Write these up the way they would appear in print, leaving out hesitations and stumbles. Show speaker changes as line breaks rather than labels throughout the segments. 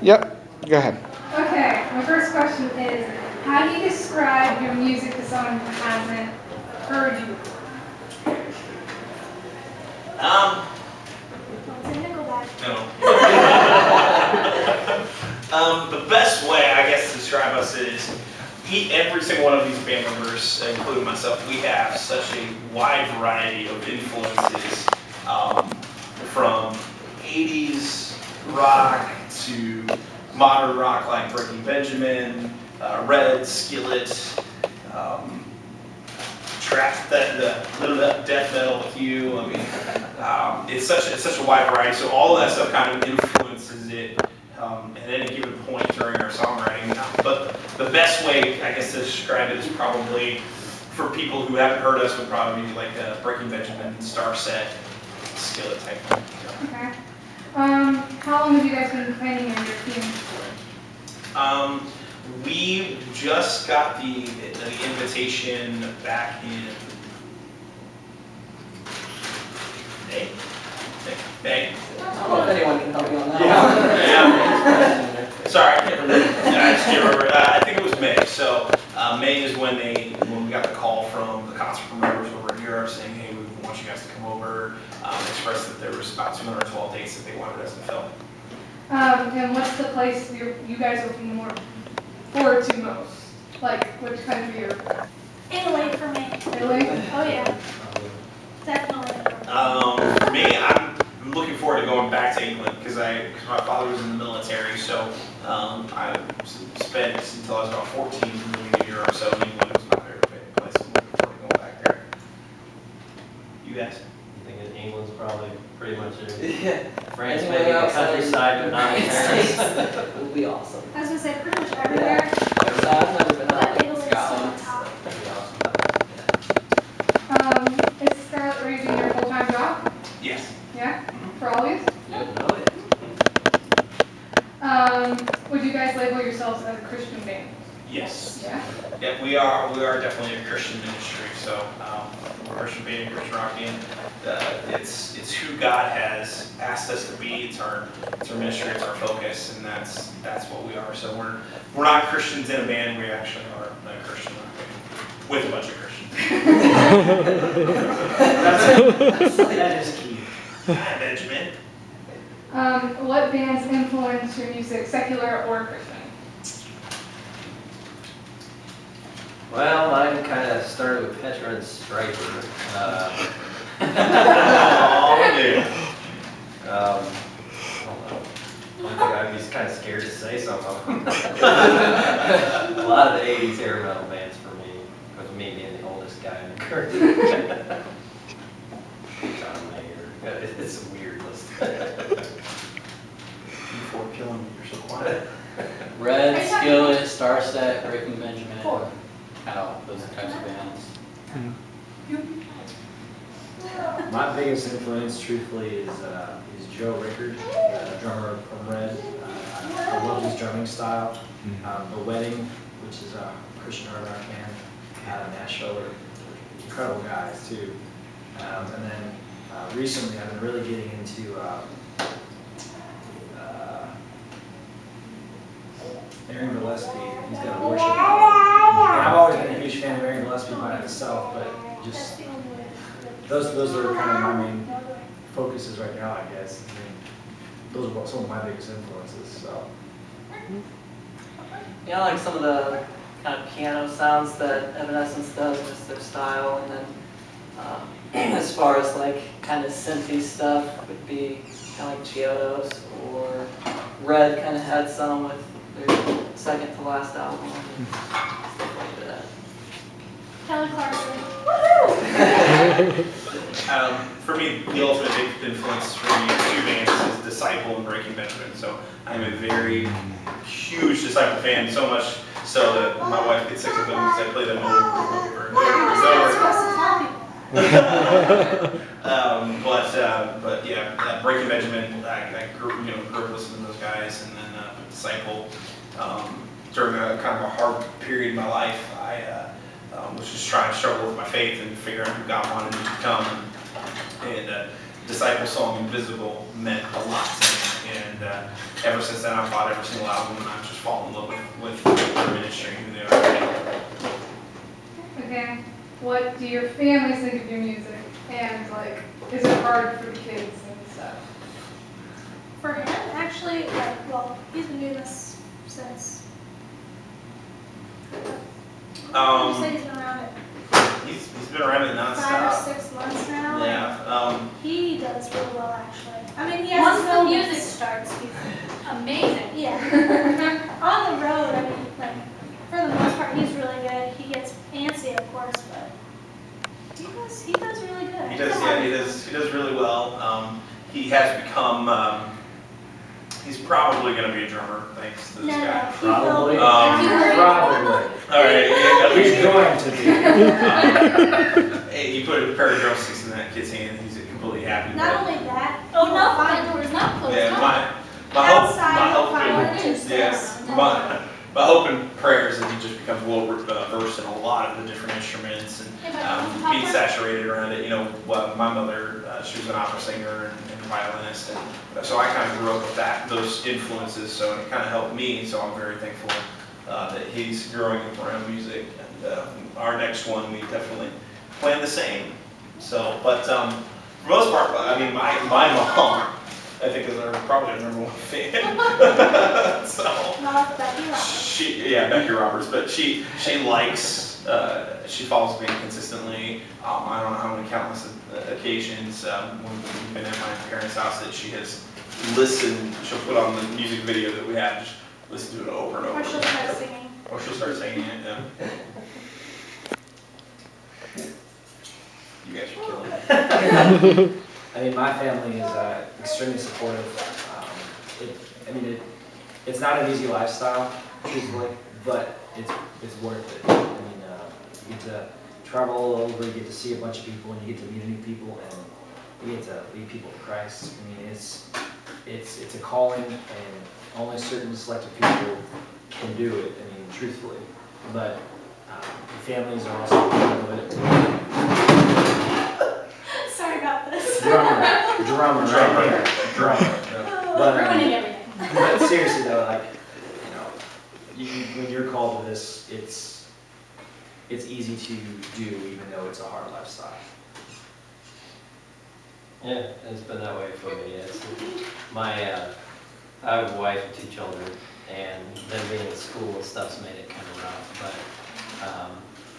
Yep, go ahead.
Okay, my first question is, how do you describe your music to someone who hasn't heard you?
No. The best way, I guess, to describe us is every single one of these band members, including myself, we have such a wide variety of influences, from 80s rock to modern rock like Breaking Benjamin, Red, Skillet, trap, the death metal with you. I mean, it's such a wide variety. So all of that stuff kind of influences it at any given point during our songwriting. But the best way, I guess, to describe it is probably for people who haven't heard us would probably be like Breaking Benjamin, Starset, Skillet type thing.
Okay. How long have you guys been playing in your team?
We just got the invitation back in May.
I don't know if anyone can help you on that.
Yeah. Sorry, I can't remember. I just can't remember. I think it was May. So May is when we got the call from the concert promoters over in Europe saying, hey, we want you guys to come over. Expressed that there was about 212 dates that they wanted us to film.
And what's the place you guys are looking more forward to most? Like, which country or?
Italy for me.
Italy?
Oh yeah. Definitely.
For me, I'm looking forward to going back to England because my father was in the military, so I spent until I was about 14 moving to Europe, so England was my favorite place. I'm looking forward to going back there. You guys?
I think England's probably pretty much it.
Yeah.
France
Anywhere
maybe the
else
countryside, but not in Paris.
It would be awesome.
I was gonna say pretty much everywhere.
So I've never been out
But
like
Italy's still on
Scotland.
top.
That'd be awesome.
Is Scarlet Raven your full-time job?
Yes.
Yeah? For always?
No,
Would you guys label yourselves as a Christian band?
Yes.
Yeah?
Yeah, we are definitely a Christian ministry. So we're a Christian band, Christian rock band. It's who God has asked us to be. It's our ministry. It's our focus, and that's what we are. So we're not Christians in a band. We actually are a Christian rock band with a bunch of Christians.
that is key.
Hi, Benjamin.
What bands influence your music, secular or Christian?
Well, mine kind of started with Petra and Striper.
Oh, yeah.
I don't know. I think I'd be kind of scared to say something. A lot of the 80s hair metal bands for me, because me being the oldest guy in the group. John Mayer. It's a weird list.
Before killing me, you're so quiet.
Red, Skillet, Starset, Breaking Benjamin, kind of those types of bands.
My biggest influence, truthfully, is Joe Rickard, the drummer from Red. I love his drumming style. The Wedding, which is a Christian hard rock band out of Nashville, are incredible guys too. And then recently, I've been really getting into Aaron Gillespie. He's got a worship. And I've always been a huge fan of Aaron Gillespie by himself, but just those are kind of my main focuses right now, I guess. I mean, those are some of my biggest influences. So.
Yeah, I like some of the kind of piano sounds that Evanescence does with their style, and then as far as like kind of synthy stuff would be kind of like Chiodos, or Red kind of had some with their second to last album and stuff like that.
Kelly Clarkson.
For me, the ultimate big influence for me, two bands, is Disciple and Breaking Benjamin. So I'm a very huge Disciple fan, so much so that my wife gets sick of them because I play them over and over and over. But yeah, Breaking Benjamin, I grew up listening to those guys, and then Disciple. During a kind of a hard period in my life, I was just trying to struggle with my faith and figuring out who God wanted me to become. And Disciple song Invisible meant a lot to me. And and ever since then I've bought every single album, and I've just fallen in love with their ministry and who they are.
Okay, what do your families think of your music? And like, is it hard for the kids and stuff?
For him, actually, like, well, he's been doing this since. You said he's been around it
He's been around it
5
nonstop.
or 6 months now.
Yeah.
He does really well, actually. I mean, he has
Once
his
the
own
music starts, he's amazing.
Yeah. On the road, I mean, like, for the most part, he's really good. He gets antsy, of course, but he does really good.
He does, yeah, he does really well. He has become, he's probably going to be a drummer, thanks to this guy.
Probably.
All right,
He's going to be.
Hey, you put a pair of drumsticks in that kid's hand, he's completely happy with
Not
it.
only that,
Oh,
he
no,
will
my
find
door's not closed.
Yeah,
no.
my hope,
outside, he'll find
and-
one to sit
yes,
around.
my hope and prayer is that he just becomes well versed in a lot of the different instruments and being saturated around it. You know, my mother, she was an opera singer and violinist, and so I kind of grew up with those influences. So it kind of helped me. So I'm very thankful that he's growing up around music. And our next one, we definitely plan the same. So, but for the most part, I mean, my mom, I think, is probably our number one fan. So.
Not Becky Roberts.
Becky Roberts, but she likes, she follows me consistently. I don't know how many countless occasions when we've been at my parents' house that she has listened. She'll put on the music video that we have, just listen to it over and over.
Or she'll start singing.
Or she'll start singing it. Yeah. You guys are killing it.
I mean, my family is extremely supportive. It's not an easy lifestyle, truthfully, but it's worth it. I mean, you get to travel all over, you get to see a bunch of people, and you get to meet new people, and you get to lead people to Christ. I mean, it's a calling, and only certain selected people can do it. I mean, truthfully, but the families are also part of it.
Sorry about this.
Drummer, right here. Drummer. But,
Ruining everything.
but seriously though, like, when you're called to this, it's easy to do, even though it's a hard lifestyle.
Yeah, it's been that way for me. I have a wife and 2 children, and them being in school and stuff's made it kind of rough, but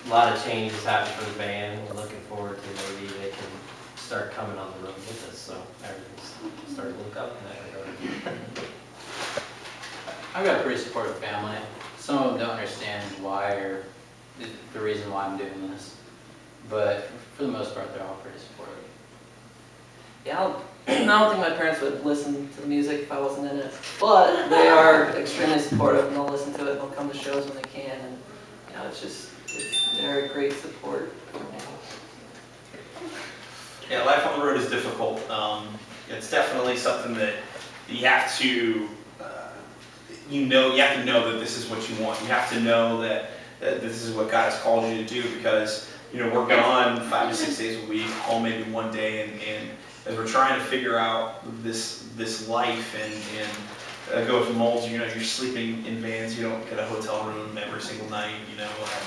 a lot of changes happened for the band. We're looking forward to maybe they can start coming on the road with us, so everything's starting to look up in that regard.
I've got a pretty supportive family. Some of them don't understand why or the reason why I'm doing this, but for the most part, they're all pretty supportive.
Yeah, I don't think my parents would listen to the music if I wasn't in it, but they are extremely supportive and they'll listen to it and they'll come to shows when they can, and they're a great support for me.
Yeah, life on the road is difficult. It's definitely something that you have to, you have to know that this is what you want. You have to know that this is what God has called you to do, because we're gone 5 to 6 days a week, home maybe one day, and as we're trying to figure out this life and go with molds, you're sleeping in vans, you don't get a hotel room every single night,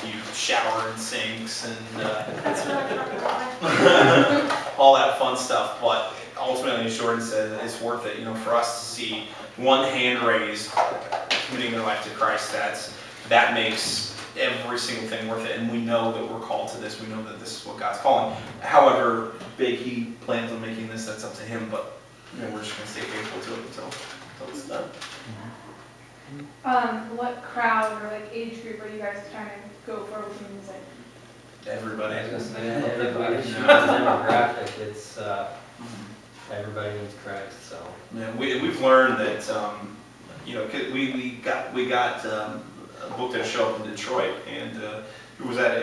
you shower in sinks and
That's really fun.
all that fun stuff. But ultimately, as Jordan said, it's worth it. For us to see one hand raised, committing their life to Christ, that makes every single thing worth it. And we know that we're called to this. We know that this is what God's calling. However big He plans on making this, that's up to Him. But we're just going to stay faithful to it until it's done.
What crowd or age group are you guys trying to go for with the music?
Everybody.
I was gonna say, everybody, demographic, it's, everybody needs Christ, so.
Yeah, we've learned that we got booked at a show up in Detroit, and it was at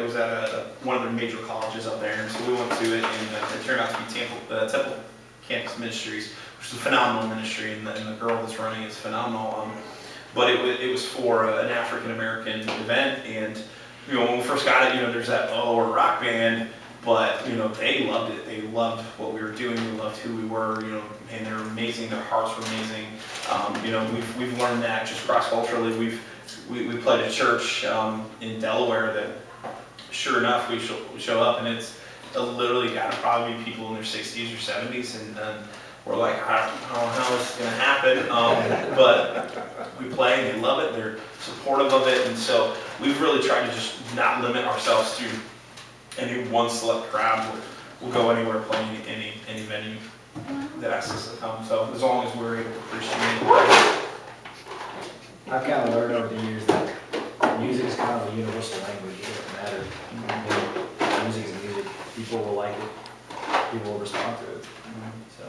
one of their major colleges up there, and so we went to it, and it turned out to be Temple Campus Ministries, which is a phenomenal ministry, and the girl that's running it is phenomenal. But it was for an African American event, and when we first got it, there's that we're a rock band, but they loved it. They loved what we were doing. They loved who we were. And they're amazing. Their hearts were amazing. We've learned that just cross culturally. We played a church in Delaware that, sure enough, we show up and it's literally got to probably be people in their 60s or 70s, and we're like, I don't know how this is going to happen, but we play and they love it. They're supportive of it, and so we've really tried to just not limit ourselves to any one select crowd. We'll go anywhere, play any venue that asks us to come. So as long as we're able to appreciate it.
I've kind of learned over the years that music is kind of a universal language. It doesn't matter. Music is music. People will like it. People will respond to it. So.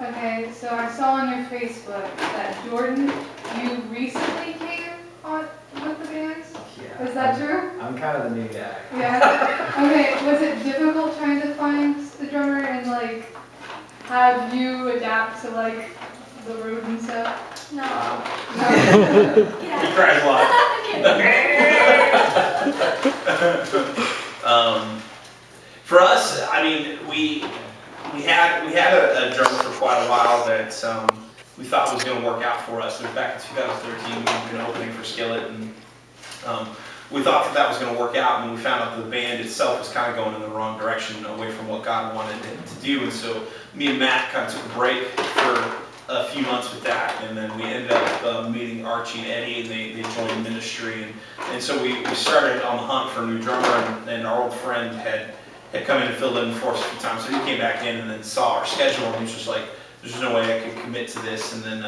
Okay, so I saw on your Facebook that Jordan, you recently came on with the bands?
Yeah.
Is that true?
I'm kind of the new guy.
Yeah. Okay, was it difficult trying to find the drummer and have you adapt to the road and stuff?
No.
No.
He cries a lot. For us, I mean, we had a drummer for quite a while that we thought was going to work out for us. It was back in 2013. We'd been opening for Skillet, and we thought that was going to work out. And we found out that the band itself was kind of going in the wrong direction, away from what God wanted it to do. And so me and Matt kind of took a break for a few months with that, and then we ended up meeting Archie and Eddie, and they joined the ministry, and so we started on the hunt for a new drummer, and our old friend had come in and filled in for us a few times, so he came back in and then saw our schedule, and he was just like, there's no way I could commit to this, and then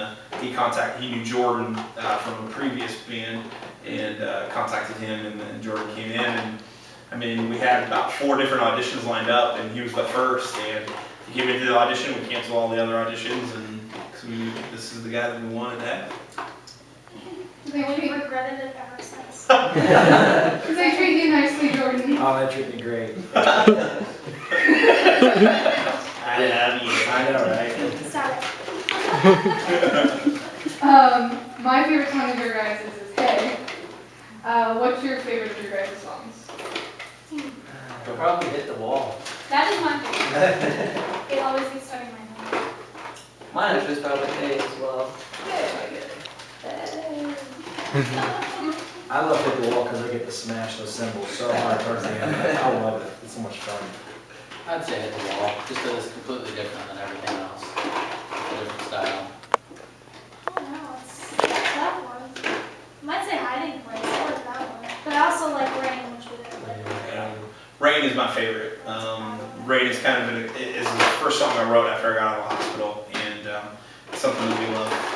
he knew Jordan from a previous band, and contacted him, and then Jordan came in, and I mean, we had about 4 different auditions lined up, and he was the first, and he came into the audition, we canceled all the other auditions, and this is the guy that we wanted to have.
We've regretted it ever since.
Because they treat you nicely, Jordan.
Oh, they treat me great.
I love you.
I know, right?
Stop it.
My favorite song of your guys' is Hey. What's your favorite of your guys' songs?
You'll probably hit the wall.
That is my favorite. It always gets stuck in my head.
Mine actually is probably A as well.
I love Hit the Wall because I get to smash those cymbals so hard towards the end. I love it. It's so much fun.
I'd say hit the wall, just because it's completely different than everything else. It's a different style.
I don't know, it's a tough one. I might say Hiding Place, I like that one. But I also like Rain, which we didn't like.
Rain is my favorite. Rain is kind of is the first song I wrote after I got out of the hospital, and it's something that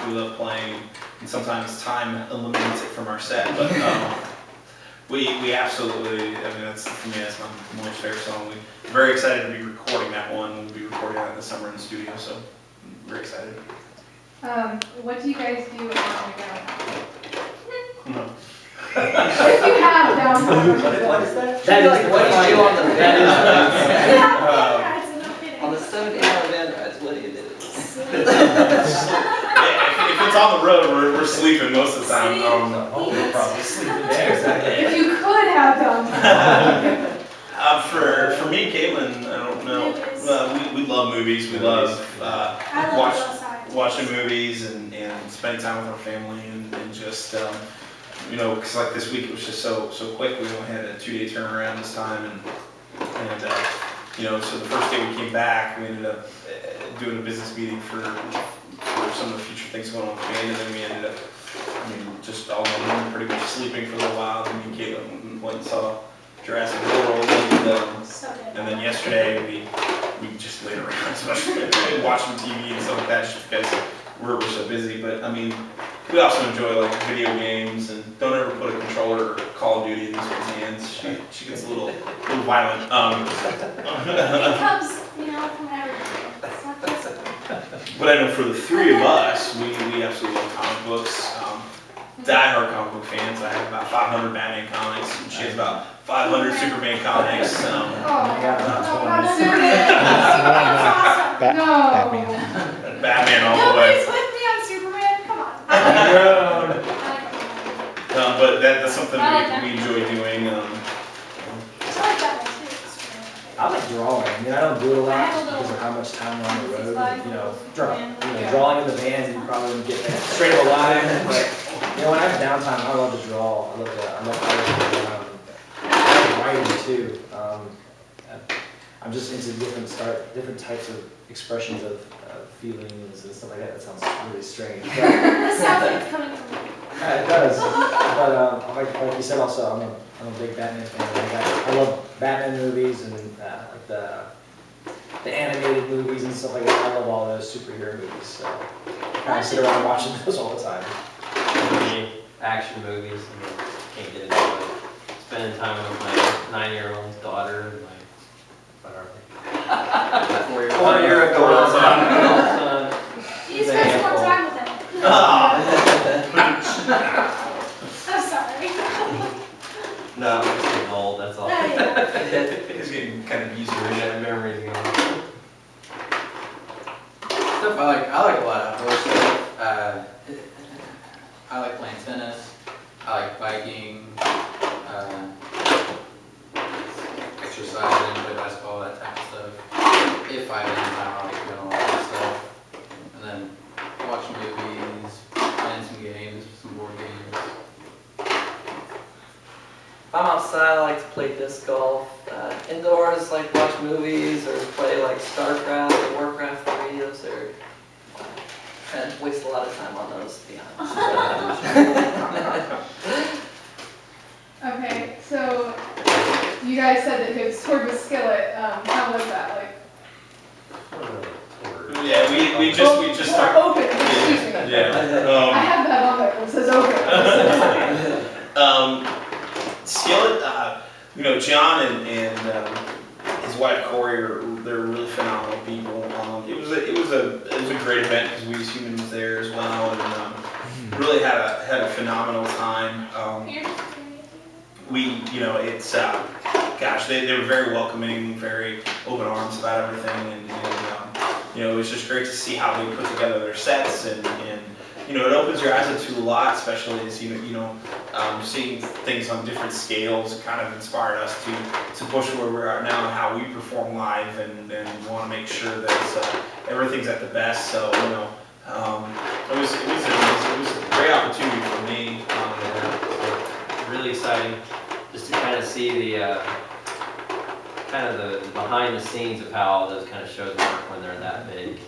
we love playing, and sometimes time eliminates it from our set, but we absolutely, I mean, for me, that's my most favorite song. We're very excited to be recording that one. We'll be recording that this summer in the studio, so I'm very excited.
What do you guys do on your downtime?
No.
If you have downtime.
What is that?
What do you do on the van rides?
On
On the 70-hour van rides, what do you do?
If it's on the road, we're sleeping most of the time.
We're probably sleeping there. Exactly.
If you could have downtime.
For me, Caitlin, I don't know. We love movies. We love watching movies and spending time with our family and just because like this week it was just so quick. We only had a 2-day turnaround this time, and so the first day we came back, we ended up doing a business meeting for some of the future things going on with the band, and then we ended up, just all alone, pretty much sleeping for a little while. Then me and Caitlin went and saw Jurassic World, and then yesterday we just laid around, especially watching TV and stuff like that, just because we're so busy. But we also enjoy like video games, and don't ever put a controller or Call of Duty in this one's hands. She gets a little violent.
It comes, from everything. It's not just
But I know for the 3 of us, we absolutely love comic books. Die-hard comic book fans. I have about 500 Batman comics, and she has about 500 Superman comics.
Oh,
That's
no.
Batman all the way.
Nobody's with me on Superman, come on.
But that's something we enjoy doing.
I like Batman too.
mean, I don't do it a
I
lot
have a
just because
little-
of how much time we're on the road.
Slide
You know,
band.
drawing in the band, you probably wouldn't get that straight of a line. But you know, when I have downtime, I love to draw. I love art. I like writing too. I'm just into different types of expressions of feelings and stuff like that. That sounds really strange. But,
This sounds like it's coming from me.
it does. But like you said, also I'm a big Batman fan. I love Batman movies and like the animated movies and stuff like that. I love all those superhero movies. So I kind of sit around watching those all the time.
For me, action movies, I mean, can't get into it. Spending time with my 9-year-old daughter and my, what are they? 4-year-old son.
You spend some more time with them. I'm sorry.
No, I'm just getting old, that's all.
It's getting kind of easier.
Yeah, memories going.
Stuff I like a lot of outdoor stuff. I like playing tennis. I like biking, exercising, play basketball, that type of stuff. If I have any time, I like doing all that stuff. And then watching movies, playing some games, some board games.
If I'm outside, I like to play disc golf. Indoors, like watch movies or play like StarCraft or Warcraft 3. Those are, and waste a lot of time on those, to be honest.
Okay, so you guys said that his sword was skillet. How was that? Like,
Yeah, we just
or
started.
open, excuse me. I
Yeah.
have that on there, it says open.
Skillet, John and his wife Corey they're really phenomenal people. It was a great event because we as humans was there as well, and really had a phenomenal time. They were very welcoming, very open arms about everything, and it was just great to see how they put together their sets, and it opens your eyes up to a lot, especially as seeing things on different scales. It kind of inspired us to push where we're at now and how we perform live, and want to make sure that everything's at the best. So it was a great opportunity for me.
Really exciting, just to kind of see the behind the scenes of how all those kind of shows work when they're that big.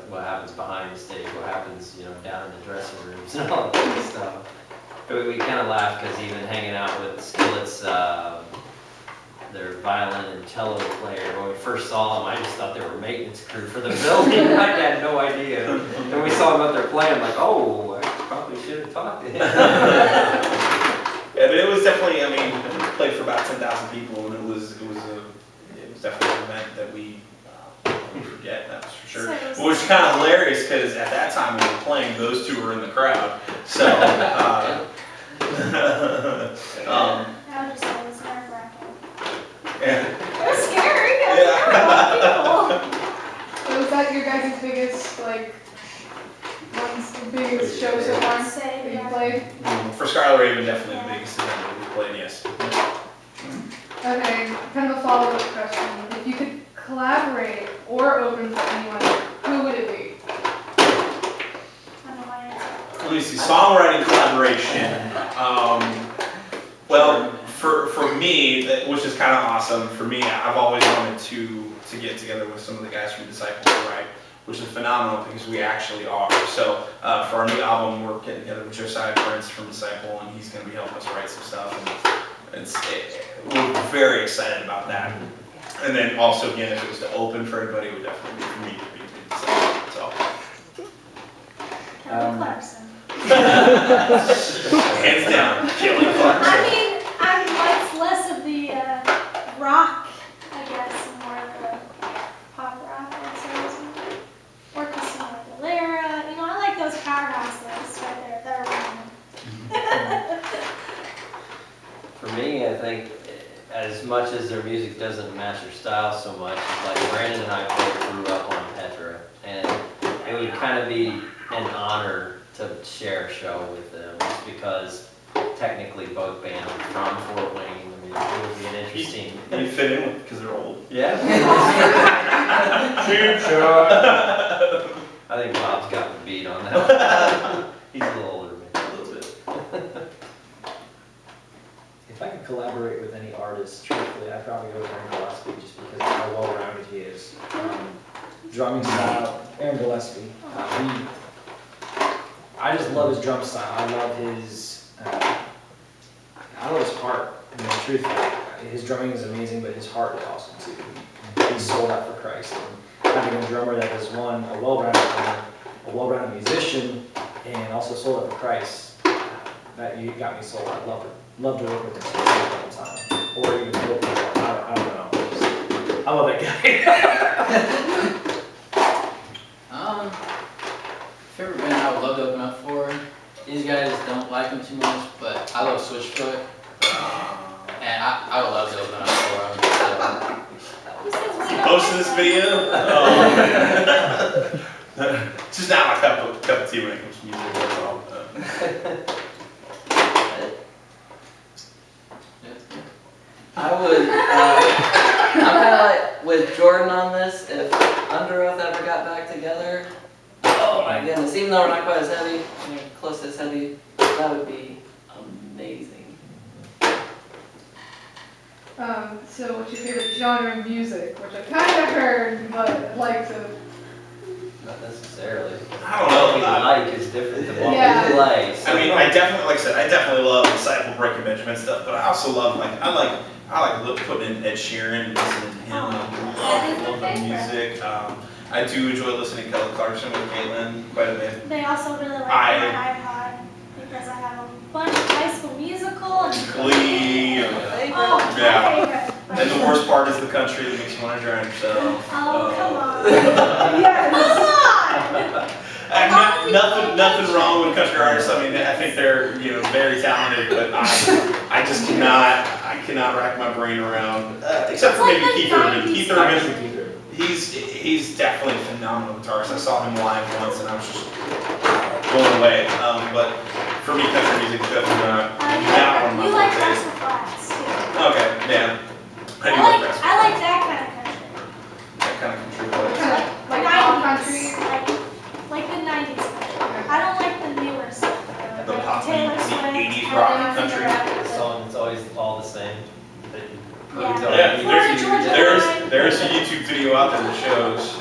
What happens behind the stage, what happens, down in the dressing rooms and all that kind of stuff. But we kind of laughed because even hanging out with Skillet's, their violin and cello player, when we first saw them, I just thought they were maintenance crew for the building. I had no idea. And we saw them up there playing, like, oh, I probably should have talked to him.
Yeah, but it was definitely, played for about 10,000 people, and it was definitely an event that we forget, that's for sure. Which was kind of hilarious because at that time we were playing, those two were in the crowd. So,
I would just say it's nerve-wracking.
yeah.
It was scary.
Yeah.
So was that your guys' biggest, biggest show so far that you played?
For Scarlet Raven, definitely the biggest event that we've played, yes.
Okay, kind of a follow-up question. If you could collaborate or open for anyone, who would it be?
I know my answer.
Let me see, songwriting collaboration. Well, for me, which is kind of awesome, for me, I've always wanted to get together with some of the guys from Disciple to write, which is phenomenal because we actually are. So for our new album, we're getting together with Josiah Prince from Disciple, and he's going to be helping us write some stuff. And we're very excited about that. And then also, again, if it was to open for anybody, it would definitely be for me to be Disciple. So.
Kelly Clarkson.
Hands down, Kelly Clarkson.
I'm less of the rock, I guess, and more of the pop rock, I'd say. Or Christina Aguilera. I like those powerhouse lists right there. They're around.
For me, I think as much as their music doesn't match their style so much, it's like Brandon and I both grew up on Petra, and it would kind of be an honor to share a show with them, just because technically both bands are from Fort Wayne. it'll be an interesting.
You fit in with because they're old.
Yeah.
Cheap shot.
I think Bob's got the beat on that. He's a little older than me.
A little bit.
If I could collaborate with any artist, truthfully, I'd probably go with Aaron Gillespie just because of how well-rounded he is. Drumming style, Aaron Gillespie. I just love his drum style. I love his, I love his heart. I mean, truthfully, his drumming is amazing, but his heart is awesome too. He's sold out for Christ. And having a drummer that is one, a well-rounded drummer, a well-rounded musician, and also sold out for Christ, that you got me sold. I'd love to work with him all the time, or even feel I don't know. I love that guy.
Favorite band I would love to open up for. These guys don't like them too much, but I love Switchfoot, and I would love to open up for them.
Posting this video? Oh, man. It's just not my cup of tea when it comes to music, that's all.
I would, I'm kind of like with Jordan on this, if Under Oath ever got back together, oh my goodness, even though we're not quite as heavy, I mean, close to as heavy, that would be amazing.
So what's your favorite genre of music? Which I kind of heard, but I'd like to.
Not necessarily.
I don't know.
What we like is different than what
Yeah.
we play. So
I mean, I definitely, like I said, I definitely love Disciple Breaking Benjamin stuff, but I also love, I like putting in Ed Sheeran and listening to him. I love the music. I do enjoy listening to Kelly Clarkson with Caitlin quite a bit.
They also really like my iPod because I have a bunch of High School Musical and
Glee.
Oh,
Yeah.
my favorite.
And the worst part is the country that makes you want to drown yourself.
Oh, come on.
Yes.
Come on!
Nothing wrong with country artists. I mean, I think they're very talented, but I just cannot rack my brain around. Except for maybe Keith Urban. Keith Urban, he's definitely a phenomenal guitarist. I saw him live once, and I was just blown away. But for me, country music is definitely not one of my
You like
favorites.
Russell Flats too.
Okay, yeah. I do like
I like that kind of country.
that kind of country.
Kind
But
of like pop country.
Like the 90s country. I don't like the newer stuff.
The
like
pop,
Taylor
the
Swift,
80s rock
Taylor
country.
Swift.
the song is always all the same.
Yeah.
There's a YouTube video out there that shows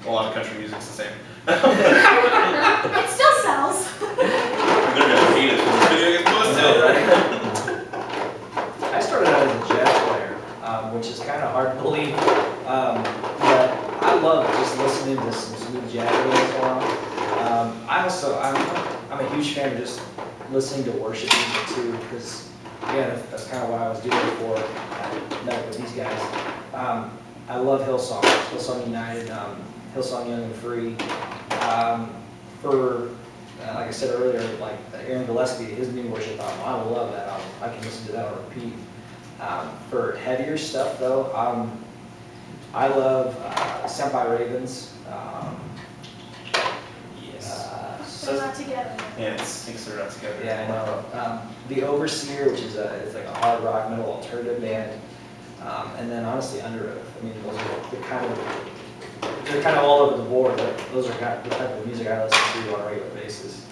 a lot of country music's the same.
It still sells.
They're gonna hate it when this video gets posted, right?
I started out as a jazz player, which is kind of hard to believe, but I love just listening to some smooth jazz once in a while. I'm a huge fan of just listening to worship music too, because again, that's kind of what I was doing before I met with these guys. I love Hillsong, Hillsong United, Hillsong Young and Free. Like I said earlier, like Aaron Gillespie, his new worship album, I love that album. I can listen to that on repeat. For heavier stuff though, I love Scarlet Ravens.
They're not together.
Yeah, it stinks they're not together.
Yeah, I know. The Overseer, which is it's like a hard rock metal alternative band, and then honestly Under Oath. I mean, they're kind of all over the board. But those are kind of the type of music I listen to on a regular basis.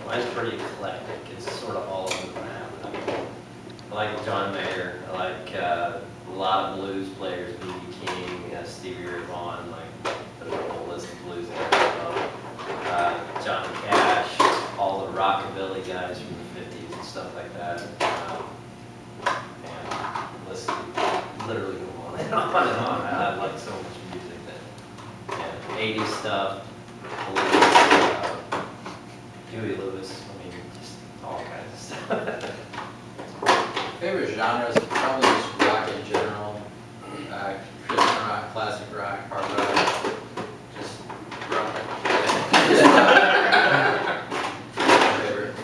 Mine's pretty eclectic. It's sort of all over the map. I mean, I like John Mayer. I like a lot of blues players, B.B. King, Stevie Ray Vaughan. Like there's a whole list of blues there. Johnny Cash, all the rockabilly guys from the 50s and stuff like that. And listen, literally go on and on and on. I like so much music that, 80s stuff, blues, Huey Lewis, I mean, just all kinds of stuff.
Favorite genres are probably just rock in general. Christian rock, classic rock, hard rock, just rock. Favorite.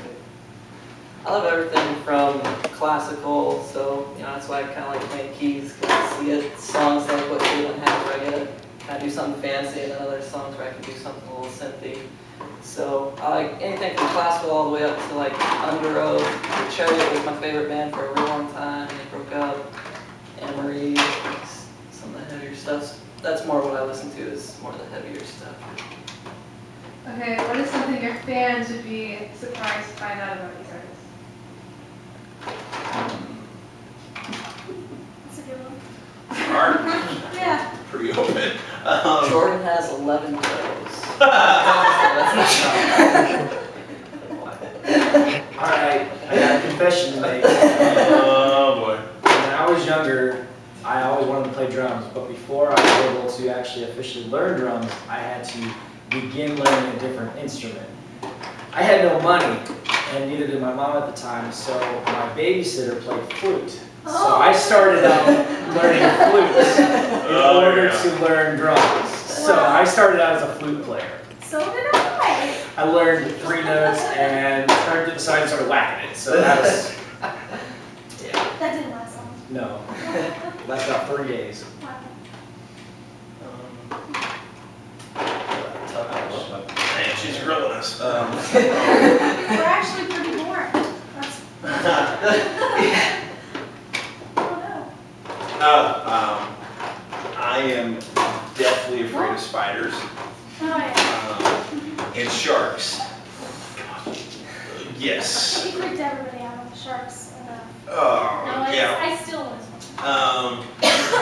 I love everything from classical, so that's why I kind of like playing keys, because you get songs like what Caitlin has where I get to kind of do something fancy, and then other songs where I can do something a little synthy. So I I like anything from classical all the way up to like Under Oath. Chariot was my favorite band for a really long time, and they broke up. Anne Marie, some of the heavier stuff. That's more what I listen to, is more of the heavier stuff.
Okay, what is something your fans would be surprised to find out about these artists?
That's a good one.
Art,
Yeah.
pretty open.
Jordan has 11 toes.
All right, I got a confession to make.
Oh boy.
When I was younger, I always wanted to play drums, but before I was able to actually officially learn drums, I had to begin learning a different instrument. I had no money, and neither did my mom at the time, so my babysitter played flute. So I started out learning flute in order to learn drums. So I started out as a flute player.
So did I.
I learned 3 notes and turned to the side and started whacking it. So that was, yeah,
That didn't last long.
no. Last about 3 days.
Wow.
Man, she's grilling us.
We're actually pretty boring. That's. Oh
I am deathly afraid of spiders
no. Oh yeah.
and sharks. Yes.
He freaked everybody out on the sharks enough.
Oh,
No,
yeah.
I still want to.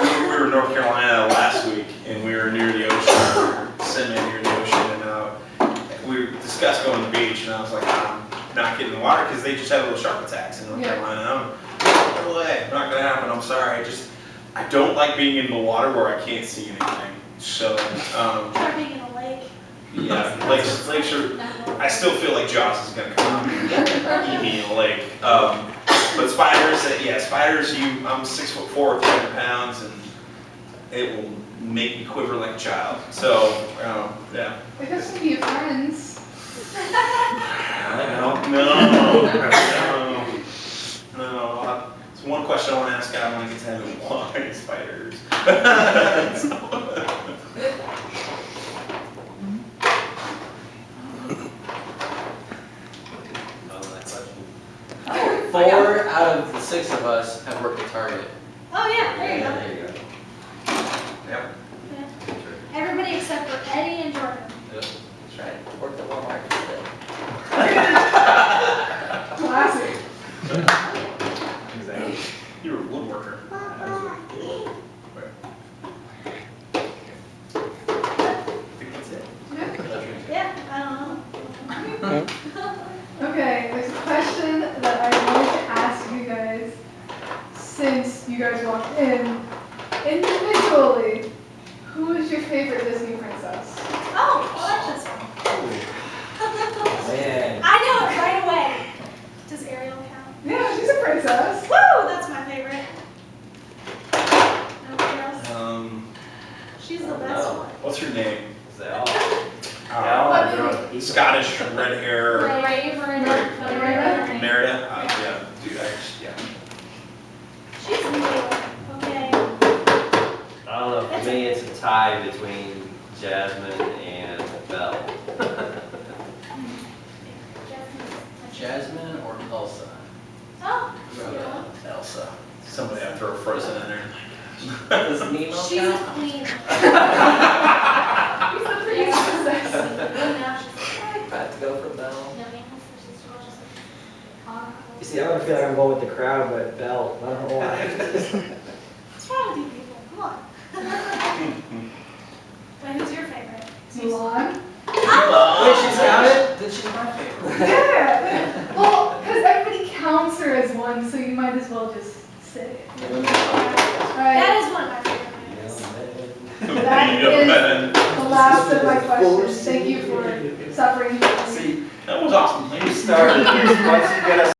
We were in North Carolina last week, and we were near the ocean, semi-near the ocean, and we discussed going to the beach, and I was like, I'm not getting in the water, because they just had little shark attacks in North Carolina. No way, not gonna happen, I'm sorry. I don't like being in the water where I can't see anything. So,
Try being in a lake.
yeah, lakes are, I still feel like Jaws is gonna come out and eat me in a lake. But spiders, spiders, I'm 6'4", 300 pounds, and it will make me quiver like a child. So, yeah.
I guess some of your friends.
No. It's one question I want to ask God when I get to heaven: why spiders?
Four out of the 6 of us have worked at Target.
Oh yeah, there you go.
There you go.
Yep.
Yeah. Everybody except for Eddie and Jordan.
That's right. Worked at Walmart today.
Classic.
Exactly.
You're a woodworker. I think that's it.
Yeah, I don't know.
Okay, there's a question that I wanted to ask you guys since you guys walked in. Individually, who is your favorite Disney princess?
Oh, I like this one.
Man.
I know it right away. Does Ariel count?
Yeah, she's a princess.
Woo, that's my favorite. Nobody else? She's the best one.
What's her name?
Is that all?
Scottish red hair.
Raven.
Merida? Yeah, dude, yeah.
She's new. Okay.
I don't know, for me it's a tie between Jasmine and Belle.
Jasmine or Elsa?
Oh, yeah.
Elsa. Somebody have to throw Frozen in there.
Does Nemo
She's a
count?
queen.
She's the princess.
Well, now she's
I have to go for Belle.
You see, I'm gonna feel like I'm going with the crowd, but Belle, I don't know why.
What's wrong with you people? Come on. Wait, who's your favorite?
Mulan.
Wait, she's got it? Then she's my favorite.
Yeah. Well, because everybody counts her as one, so you might as well just say it. Alright,
That is one of my favorite movies.
that
You
is
man.
the last of my questions. Thank you for suffering.
See,
That was awesome.
you started this, once you get us